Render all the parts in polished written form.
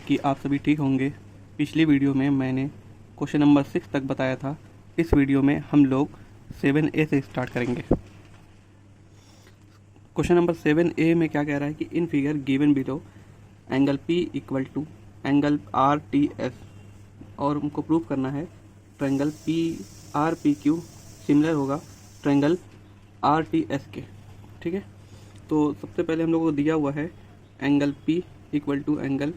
कि आप सभी ठीक होंगे। पिछली वीडियो में मैंने क्वेश्चन नंबर 6 तक बताया था। इस वीडियो में हम लोग 7A से स्टार्ट करेंगे। क्वेश्चन नंबर 7A में क्या कह रहा है कि in figure given below angle P equal to angle RTS, और हमको प्रूव करना है ट्रायंगल PRPQ सिमिलर होगा ट्रायंगल RTS के। ठीक है, तो सबसे पहले हम लोगों को दिया हुआ है angle P equal to angle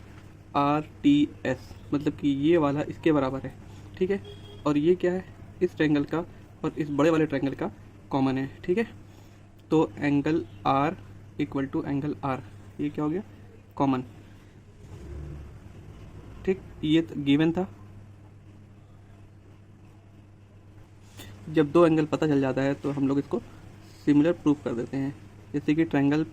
RTS, मतलब कि ये वाला इसके बराबर है। ठीक है, और ये क्या है, इस ट्रायंगल का और इस बड़े वाले ट्रायंगल का कॉमन है। ठीक है, तो angle R equal to angle R, ये क्या हो गया, कॉमन। ठीक, ये गिवन था। जब दो एंगल पता चल जाता है तो हम लोग इसको सिमिलर प्रूव कर देते हैं। जैसे कि ट्रायंगल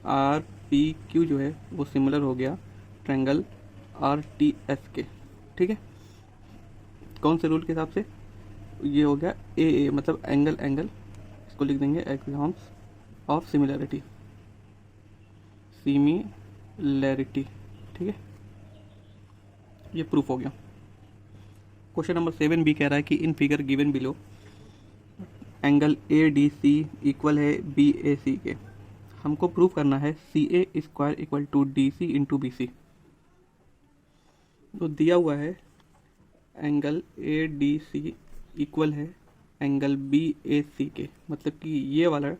RPQ जो है वो सिमिलर हो गया ट्रायंगल RTS के। ठीक है, कौन से रूल के हिसाब से, ये हो गया AA, मतलब एंगल एंगल, इसको लिख देंगे एग्जाम्स ऑफ सिमिलैरिटी, सिमिलैरिटी। ठीक है, ये प्रूफ हो गया। क्वेश्चन नंबर 7B कह रहा है कि in figure given below angle ADC equal है BAC के। हमको प्रूफ करना है CA square equal to DC into BC। तो दिया हुआ है एंगल ADC इक्वल है एंगल BAC के, मतलब कि ये वाला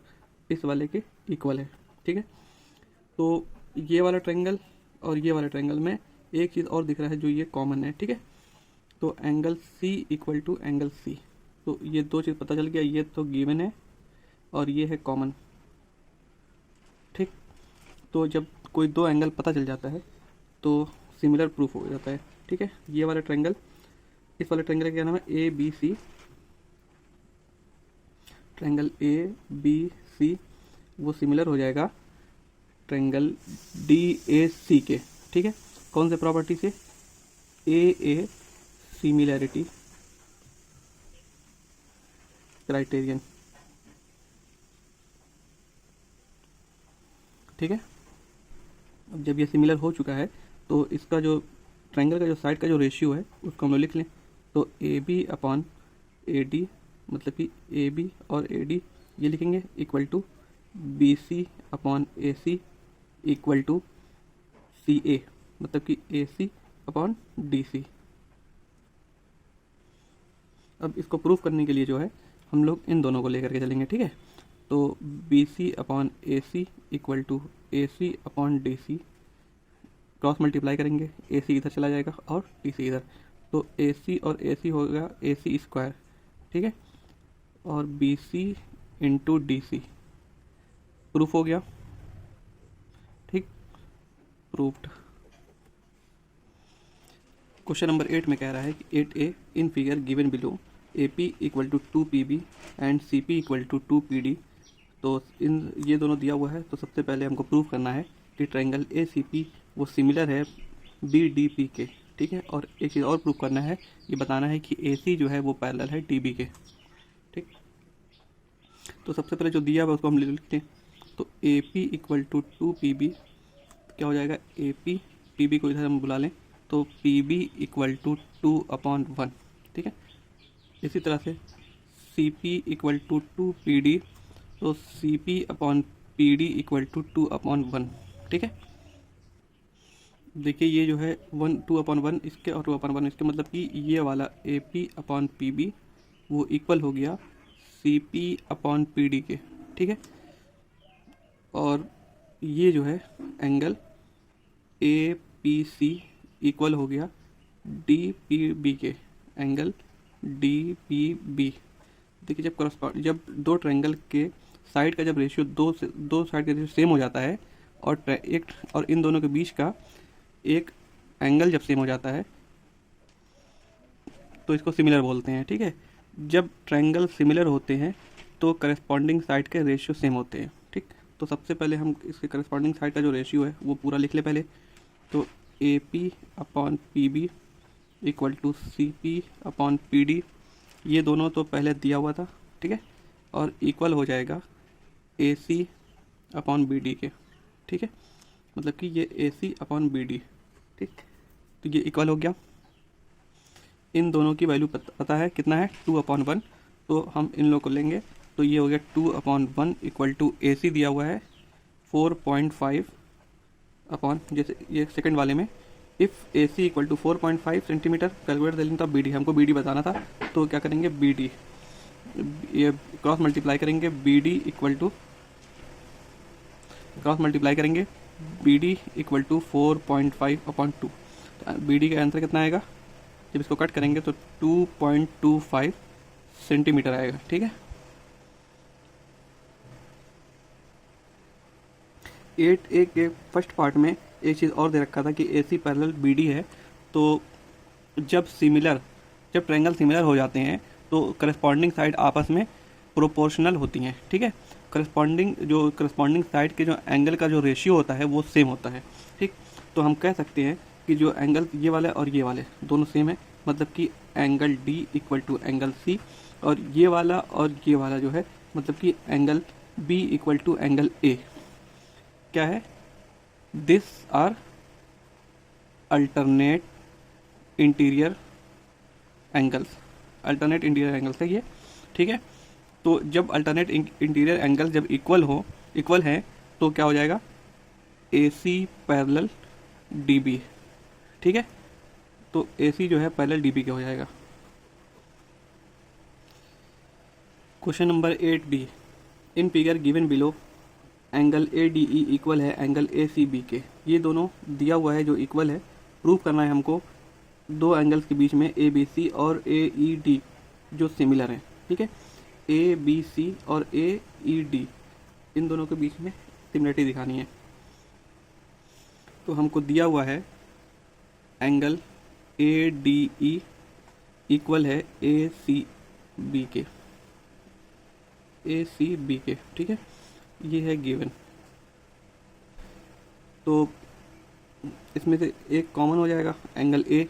इस वाले के इक्वल है। ठीक है, तो ये वाला ट्रायंगल और ये वाला ट्रायंगल में एक चीज़ और दिख रहा है जो ये कॉमन है। ठीक है, तो angle C equal to angle C, तो ये दो चीज़ पता चल गया, ये तो गिवन है और ये है कॉमन। ठीक, तो जब कोई दो एंगल पता चल जाता है तो सिमिलर प्रूफ हो जाता है। ठीक है, ये वाला ट्रायंगल, इस वाले ट्रायंगल का क्या नाम है, ABC, ट्रायंगल ABC वो सिमिलर हो जाएगा ट्रायंगल DAC के। ठीक है, कौन से प्रॉपर्टी से, AA सिमिलैरिटी क्राइटेरियन। ठीक है, अब जब ये सिमिलर हो चुका है तो इसका जो ट्रायंगल का जो साइड का जो रेशियो है उसको हम लोग लिख लें। तो AB अपॉन AD, मतलब कि AB और AD ये लिखेंगे equal to BC upon AC equal to CA, मतलब कि AC अपॉन DC। अब इसको प्रूफ करने के लिए जो है हम लोग इन दोनों को लेकर के चलेंगे। ठीक है, तो BC upon AC equal to AC upon DC, cross multiply करेंगे, AC इधर चला जाएगा और DC इधर, तो AC और AC होगा AC स्क्वायर। ठीक है, और BC इंटू DC, प्रूफ हो गया। ठीक, प्रूफ्ड। क्वेश्चन नंबर 8 में कह रहा है कि 8A in figure given below AP equal to 2PB and CP equal to 2PD। तो इन ये दोनों दिया हुआ है, तो सबसे पहले हमको प्रूव करना है कि ट्रायंगल ACP वो सिमिलर है BDP के। ठीक है, और एक चीज़ और प्रूव करना है, ये बताना है कि AC जो है वो पैरेलल है DB के। ठीक, तो सबसे पहले जो दिया हुआ है उसको हम लिखते हैं। तो AP इक्वल टू 2PB क्या हो जाएगा, AP, PB को इधर हम बुला लें तो PB इक्वल टू 2/1। ठीक है, इसी तरह से CP इक्वल टू 2PD, तो CP upon PD equal to 2/1। ठीक है, देखिए ये जो है 2/1 इसके और 2/1 इसके, मतलब कि ये वाला AP अपॉन PB वो इक्वल हो गया CP अपॉन PD के। ठीक है, और ये जो है एंगल APC इक्वल हो गया DPB के, एंगल DPB। देखिए जब दो ट्रायंगल के साइड का जब रेशियो दो साइड का रेशियो सेम हो जाता है और इन दोनों के बीच का एक एंगल जब सेम हो जाता है तो इसको सिमिलर बोलते हैं। ठीक है, जब ट्रायंगल सिमिलर होते हैं तो करस्पॉन्डिंग साइड के रेशियो सेम होते हैं। ठीक, तो सबसे पहले हम इसके करस्पॉन्डिंग साइड का जो रेशियो है वो पूरा लिख ले पहले। तो AP upon PB equal to CP upon PD, ये दोनों तो पहले दिया हुआ था। ठीक है, और इक्वल हो जाएगा AC अपॉन BD के। ठीक है, मतलब कि ये AC अपॉन BD। ठीक, तो ये इक्वल हो गया। इन दोनों की वैल्यू पता है कितना है, 2/1। तो हम इन लोग को लेंगे तो ये हो गया 2/1 इक्वल टू ए सी दिया हुआ है 4.5 अपॉन, जैसे ये सेकंड वाले में if A C equal to 4.5 centimetre, calculate दे लेंगे तो बी डी, हमको बी डी बताना था तो क्या करेंगे, बी डी ये क्रॉस मल्टीप्लाई करेंगे, B D equal to cross multiply करेंगे बी डी इक्वल टू 4.5/2। तो बी डी का आंसर कितना आएगा, जब इसको कट करेंगे तो 2.25 सेंटीमीटर आएगा। ठीक है, 8A के फर्स्ट पार्ट में एक चीज़ और दे रखा था कि AC पैरेलल BD है, तो जब ट्रायंगल सिमिलर हो जाते हैं तो करस्पॉन्डिंग साइड आपस में प्रोपोर्शनल होती हैं। ठीक है, करस्पॉन्डिंग साइड के जो एंगल का जो रेशियो होता है वो सेम होता है। ठीक, तो हम कह सकते हैं कि जो एंगल ये वाले और ये वाले दोनों सेम है, मतलब कि angle D equal to angle C, और ये वाला जो है मतलब कि angle B equal to angle A क्या है, this are alternate interior angles है ये। ठीक है, तो जब अल्टरनेट इंटीरियर एंगल जब इक्वल है तो क्या हो जाएगा, AC पैरेलल DB। ठीक है, तो AC जो है पैरेलल DB का हो जाएगा। क्वेश्चन नंबर 8B, इन figure given below angle ADE equal है एंगल ACB के। ये दोनों दिया हुआ है जो इक्वल है, प्रूव करना है हमको दो एंगल्स के बीच में ABC और AED जो सिमिलर हैं। ठीक है, ABC और AED इन दोनों के बीच में सिमिलरिटी दिखानी है। तो हमको दिया हुआ है एंगल ADE इक्वल है ACB के। ठीक है, ये है गिवन। तो इसमें से एक कॉमन हो जाएगा एंगल A,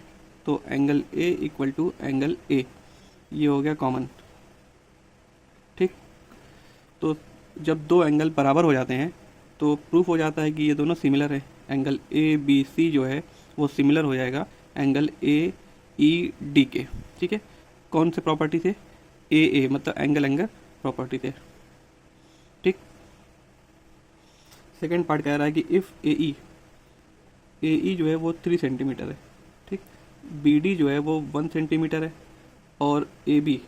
तो angle A equal to angle A, ये हो गया कॉमन। ठीक, तो जब दो एंगल बराबर हो जाते हैं तो प्रूफ हो जाता है कि ये दोनों सिमिलर है। एंगल ABC जो है वो सिमिलर हो जाएगा एंगल AED के। ठीक है, कौन से प्रॉपर्टी से, AA मतलब एंगल प्रॉपर्टी से। ठीक, सेकेंड पार्ट कह रहा है कि इफ़ AE जो है वो 3 सेंटीमीटर है। ठीक, BD जो है वो 1 सेंटीमीटर है और AB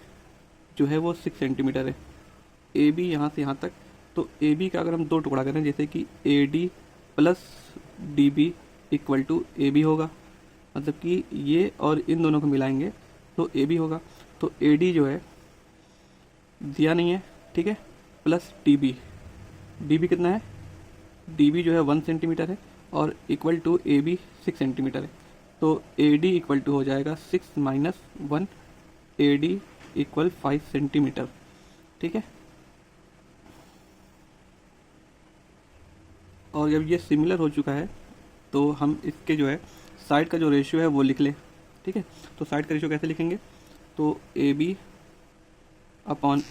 जो है वो 6 सेंटीमीटर है। AB यहाँ से यहाँ तक, तो AB का अगर हम दो टुकड़ा करें जैसे कि AD plus DB equal to AB होगा, मतलब कि ये और इन दोनों को मिलाएंगे तो AB होगा। तो AD जो है दिया नहीं है, ठीक है, प्लस DB कितना है, DB जो है 1 सेंटीमीटर है और इक्वल टू AB 6 सेंटीमीटर है। तो AD इक्वल टू हो जाएगा 6 माइनस 1, AD इक्वल 5 सेंटीमीटर। ठीक है, और जब ये सिमिलर हो चुका है तो हम इसके जो है साइड का जो रेशियो है वो लिख लें। ठीक है, तो साइड का रेशियो कैसे लिखेंगे, तो AB अपॉन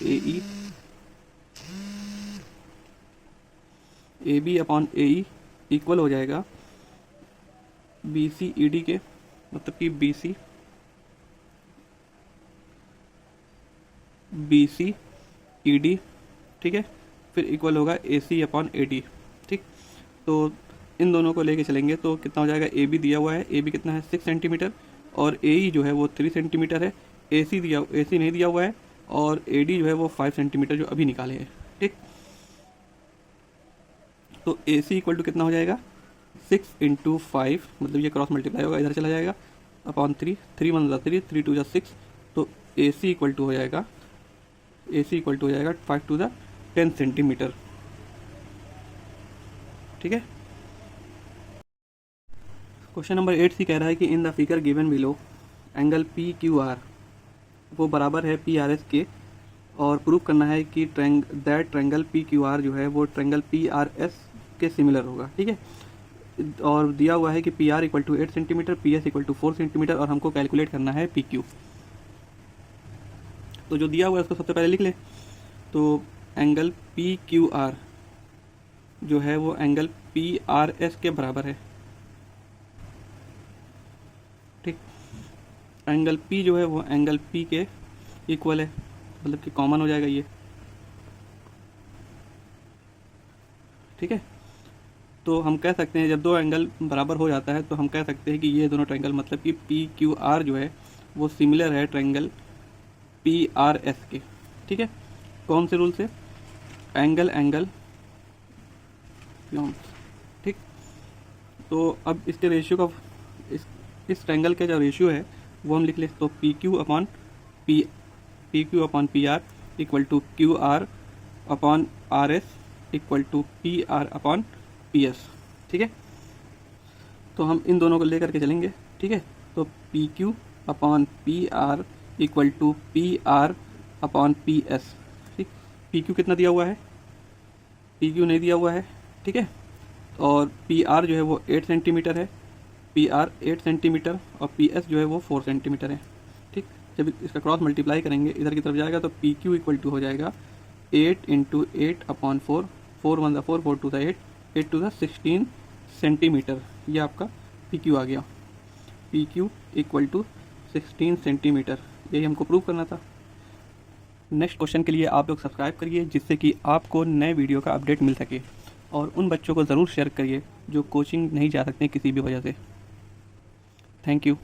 AE इक्वल हो जाएगा BCED के, मतलब कि BCED। ठीक है, फिर इक्वल होगा AC अपॉन AD। ठीक, तो इन दोनों को लेके चलेंगे तो कितना हो जाएगा, AB दिया हुआ है, AB कितना है 6 सेंटीमीटर और AE जो है वो 3 सेंटीमीटर है, AC नहीं दिया हुआ है और AD जो है वो 5 सेंटीमीटर जो अभी निकाले हैं। ठीक, तो AC इक्वल टू कितना हो जाएगा, 6 इंटू 5, मतलब ये क्रॉस मल्टीप्लाई होगा, इधर चला जाएगा, अपॉन 3, 3 1 3, 3 2 6, तो AC इक्वल टू हो जाएगा 5 टू 10 सेंटीमीटर। ठीक है, क्वेश्चन नंबर 8C कह रहा है कि in the figure given below angle PQR वो बराबर है PRS के, और प्रूफ करना है कि ट्रायंगल PQR जो है वो ट्रायंगल PRS के सिमिलर होगा। ठीक है, और दिया हुआ है कि PR equal to 8 centimetre, PS equal to 4 centimetre और हमको कैलकुलेट करना है PQ। तो जो दिया हुआ है उसको सबसे पहले लिख लें। तो एंगल PQR जो है वो एंगल PRS के बराबर है। एंगल पी जो है वो एंगल पी के इक्वल है, मतलब कि कॉमन हो जाएगा ये, ठीक है। तो हम कह सकते हैं जब दो एंगल बराबर हो जाता है तो हम कह सकते हैं कि ये दोनों ट्रायंगल मतलब कि पी क्यू आर जो है वो सिमिलर है ट्रायंगल पी आर एस के, ठीक है। कौन से रूल से? एंगल एंगल ठीक। तो अब इसके रेशियो का इस ट्रायंगल का जो रेशियो है वो हम लिख लें, तो P Q upon P R equal to Q R upon R S equal to P R upon P S, ठीक है। तो हम इन दोनों को लेकर के चलेंगे, ठीक है। तो P Q upon P R equal to P R upon P S, ठीक। पी क्यू कितना दिया हुआ है? पी क्यू नहीं दिया हुआ है, ठीक है। और पी आर जो है वो 8 सेंटीमीटर है, पी आर 8 सेंटीमीटर और पी एस जो है वो 4 सेंटीमीटर है, ठीक। जब इसका क्रॉस मल्टीप्लाई करेंगे इधर की तरफ जाएगा तो पी क्यू इक्वल टू हो जाएगा 8 इंटू 8 अपॉन 4, 4 1 ज़ा 4, 4 2 ज़ा 8, 8 2 ज़ा 16 सेंटीमीटर। ये आपका पी क्यू आ गया, P Q equal to 16 centimetre. यही हमको प्रूव करना था। नेक्स्ट क्वेश्चन के लिए आप लोग सब्सक्राइब करिए जिससे कि आपको नए वीडियो का अपडेट मिल सके, और उन बच्चों को ज़रूर शेयर करिए जो कोचिंग नहीं जा सकते किसी भी वजह से। Thank you.